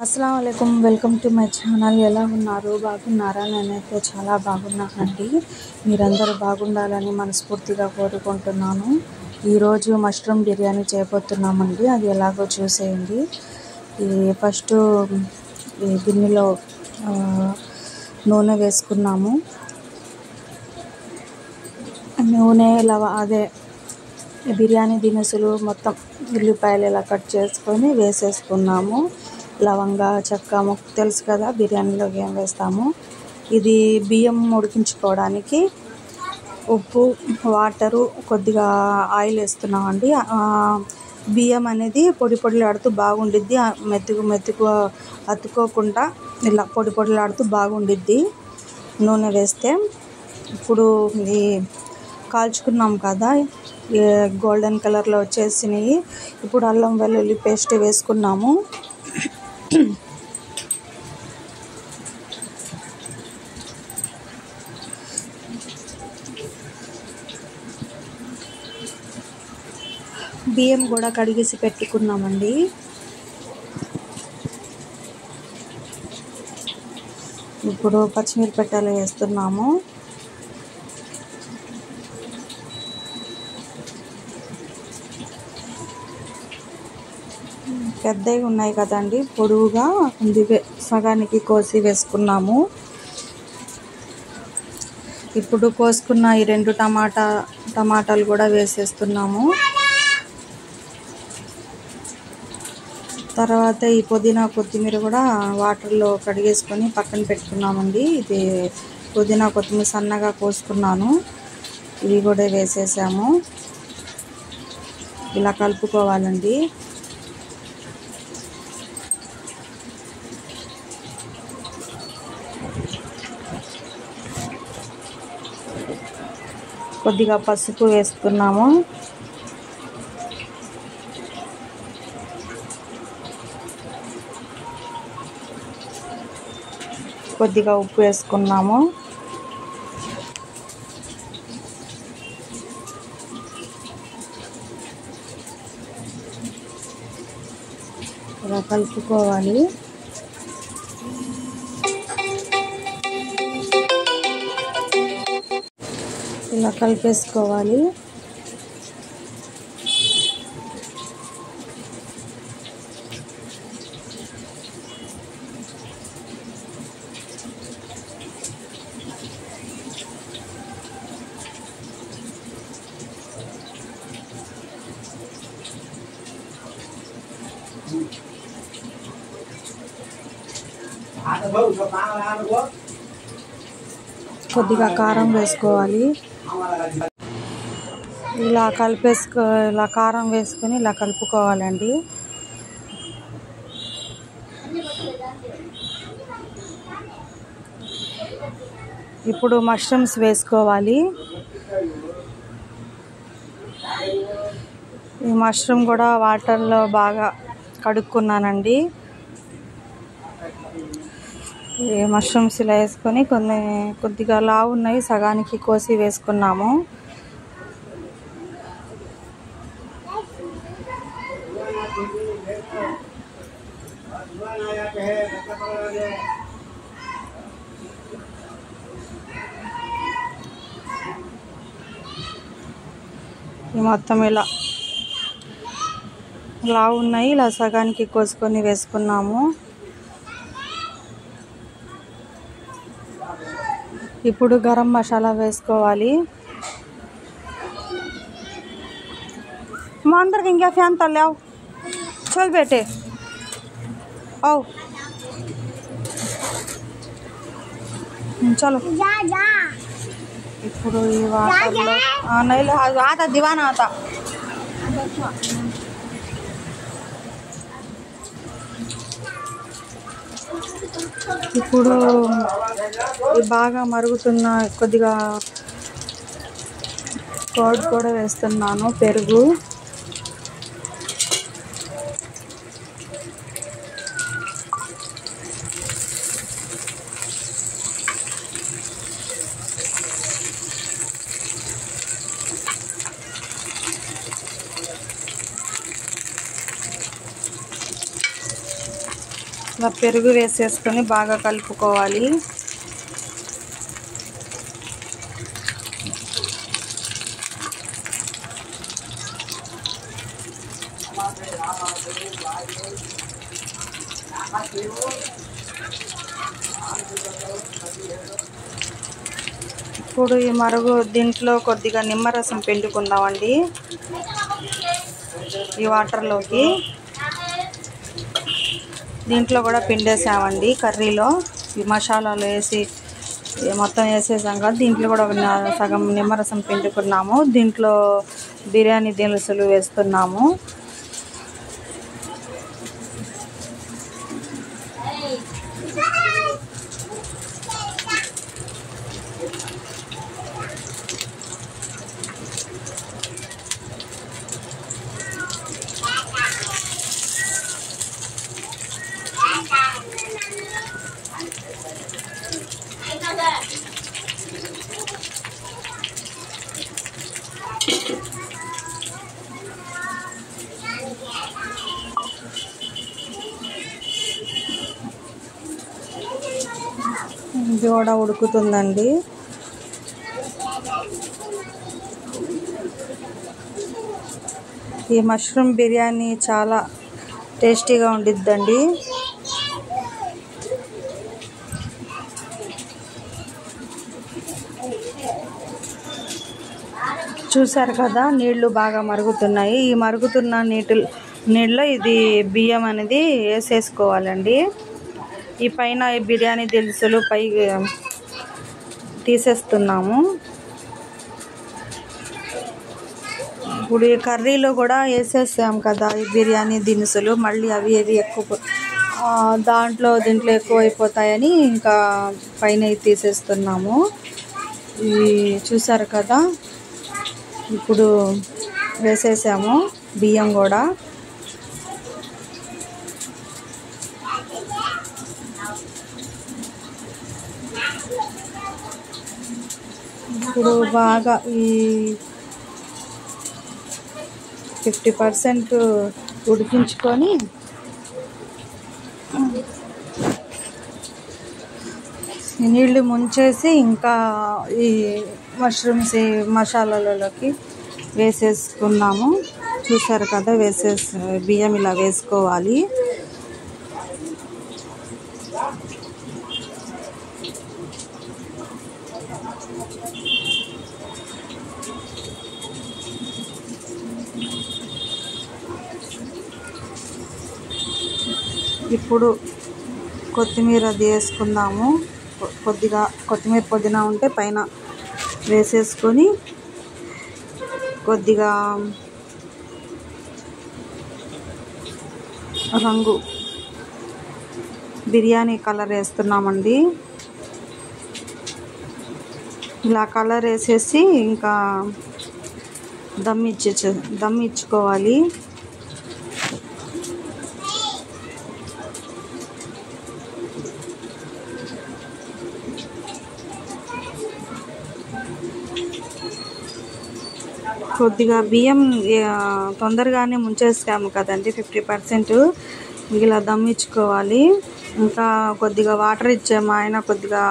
అస్సలాముఅలైకుం welcome to my channel. ఎలా ఉన్నారు? బాగున్నారా? నేనైతే చాలా బాగున్నానండి. మీరందరూ బాగుండాలని మనస్ఫూర్తిగా కోరుకుంటున్నాను. ఈరోజు మష్రూమ్ బిర్యానీ చేయబోతున్నామండి. అది ఎలాగో చూసేయండి. ఫస్ట్ ఈ గిన్నెలో నూనె వేసుకున్నాము. నూనె అదే బిర్యానీ దినుసులు మొత్తం ఉల్లిపాయలు ఇలా కట్ చేసుకొని వేసేసుకున్నాము. లవంగా, చెక్క, ముక్క తెలుసు కదా బిర్యానీలోకి ఏం వేస్తాము. ఇది బియ్యం ఉడికించుకోవడానికి ఉప్పు, వాటరు, కొద్దిగా ఆయిల్ వేస్తున్నామండి. బియ్యం అనేది పొడి పొడిలాడుతూ బాగుండిద్ది. మెతుకు అతుక్కోకుండా ఇలా పొడి పొడిలాడుతూ బాగుండిద్ది నూనె వేస్తే. ఇప్పుడు ఈ కాల్చుకున్నాం కదా, గోల్డెన్ కలర్లో వచ్చేసినాయి. ఇప్పుడు అల్లం వెల్లుల్లి పేస్ట్ వేసుకున్నాము. బియ్యం కూడా కడిగేసి పెట్టుకున్నామండి. ఇప్పుడు పచ్చిమిరపకాయలు వేస్తున్నాము. పెద్దవి ఉన్నాయి కదండి, పొడవుగా ఉంది, సగానికి కోసి వేసుకున్నాము. ఇప్పుడు కోసుకున్న ఈ 2 టమాటాలు కూడా వేసేస్తున్నాము. తర్వాత ఈ పుదీనా, కొత్తిమీర కూడా వాటర్లో కడిగేసుకొని పక్కన పెట్టుకున్నామండి. ఇది పుదీనా, కొత్తిమీర సన్నగా కోసుకున్నాను. ఇవి కూడా వేసేసాము. ఇలా కలుపుకోవాలండి. కొద్దిగా పసుపు వేస్తున్నాము. కొద్దిగా ఉప్పు వేసుకున్నాము. ఇలా కలుపుకోవాలి. ఇలా కలిపేసుకోవాలి. కొద్దిగా కారం వేసుకోవాలి. ఇలా కారం వేసుకొని ఇలా కలుపుకోవాలండి. ఇప్పుడు మష్రూమ్స్ వేసుకోవాలి. ఈ మష్రూమ్ కూడా వాటర్లో బాగా కడుక్కున్నానండి. ఈ మష్రూమ్స్ ఇలా వేసుకొని కొద్దిగా లావు ఉన్నాయి, సగానికి కోసి వేసుకున్నాము. మొత్తం ఇలా లావు ఉన్నాయి, ఇలా సగానికి కోసుకొని వేసుకున్నాము. ఇప్పుడు గరం మసాలా వేసుకోవాలి. మా అందరికి ఇంకా ఫ్యాన్ తల్లావు చల్ బేటే आओ చలో. ఇప్పుడు ఈ వాటర్లో నైలు ఆత దివానా ఆత ఇప్పుడు బాగా మరుగుతున్న కొద్దిగా కర్డ్ కూడా వేస్తున్నాను, పెరుగు. ఇలా పెరుగు వేసేసుకొని బాగా కలుపుకోవాలి. ఇప్పుడు ఈ దీంట్లో కొద్దిగా నిమ్మరసం పిండుకుందామండి. ఈ వాటర్లోకి దీంట్లో కూడా పిండేసామండి. కర్రీలో ఈ మసాలాలు వేసి మొత్తం వేసేసాం కదా, దీంట్లో కూడా సగం నిమ్మరసం పిండుకున్నాము. దీంట్లో బిర్యానీ దినుసులు వేస్తున్నాము. ఇది కూడా ఉడుకుతుందండి. ఈ మష్రూమ్ బిర్యానీ చాలా టేస్టీగా ఉండిద్దండి. చూసారు కదా, నీళ్లు బాగా మరుగుతున్నాయి. ఈ మరుగుతున్న నీళ్ళలో ఇది బియ్యం అనేది వేసేసుకోవాలండి. ఈ పైన ఈ బిర్యానీ దినుసులు పై తీసేస్తున్నాము. ఇప్పుడు ఈ కర్రీలో కూడా వేసేసాం కదా ఈ బిర్యానీ దినుసులు, మళ్ళీ అవి ఎక్కువ దీంట్లో ఎక్కువ అయిపోతాయని ఇంకా పైన తీసేస్తున్నాము. ఇవి చూసారు కదా, ఇప్పుడు వేసేసాము బియ్యం కూడా. ఇప్పుడు బాగా ఈ 50% ఉడికించుకొని నీళ్ళు ముంచేసి ఇంకా ఈ మష్రూమ్స్ ఈ మసాలాలలోకి వేసేసుకున్నాము. చూసారు కదా, బియ్యం ఇలా వేసుకోవాలి. ఇప్పుడు కొత్తిమీర అది వేసుకుందాము. కొద్దిగా కొత్తిమీర పుదీనా ఉంటే పైన వేసేసుకొని కొద్దిగా రంగు బిర్యానీ కలర్ వేస్తున్నామండి. ఇలా కలర్ వేసేసి ఇంకా దమ్ ఇచ్చుకోవాలి. కొద్దిగా బియ్యం తొందరగానే ముంచేసాము కదండి, 50%. ఇలా దమ్ ఇచ్చుకోవాలి. ఇంకా కొద్దిగా వాటర్ ఇచ్చాము, ఆయన కొద్దిగా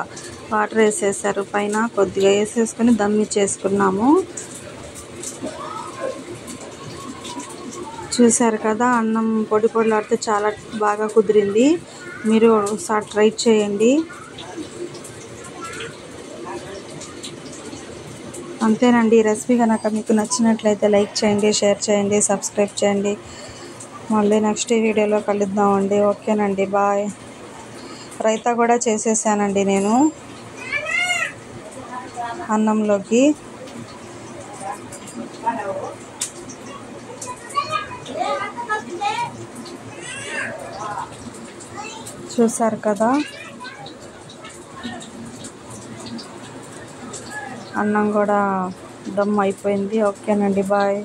వాటర్ వేసేసారు పైన, కొద్దిగా వేసేసుకొని దమ్ ఇచ్చేసుకున్నాము. చూసారు కదా, అన్నం పొడి పొడిలాడితే చాలా బాగా కుదిరింది. మీరు ఒకసారి ట్రై చేయండి. అంతేనండి. ఈ రెసిపీ కనుక మీకు నచ్చినట్లయితే లైక్ చేయండి, షేర్ చేయండి, సబ్స్క్రైబ్ చేయండి. మళ్ళీ నెక్స్ట్ వీడియోలో కలుద్దామండి. ఓకేనండి, బాయ్. రైతా కూడా చేసేసానండి నేను అన్నంలోకి. చూసారు కదా, అన్నం కూడా దమ్ అయిపోయింది. ఓకేనండి, బాయ్.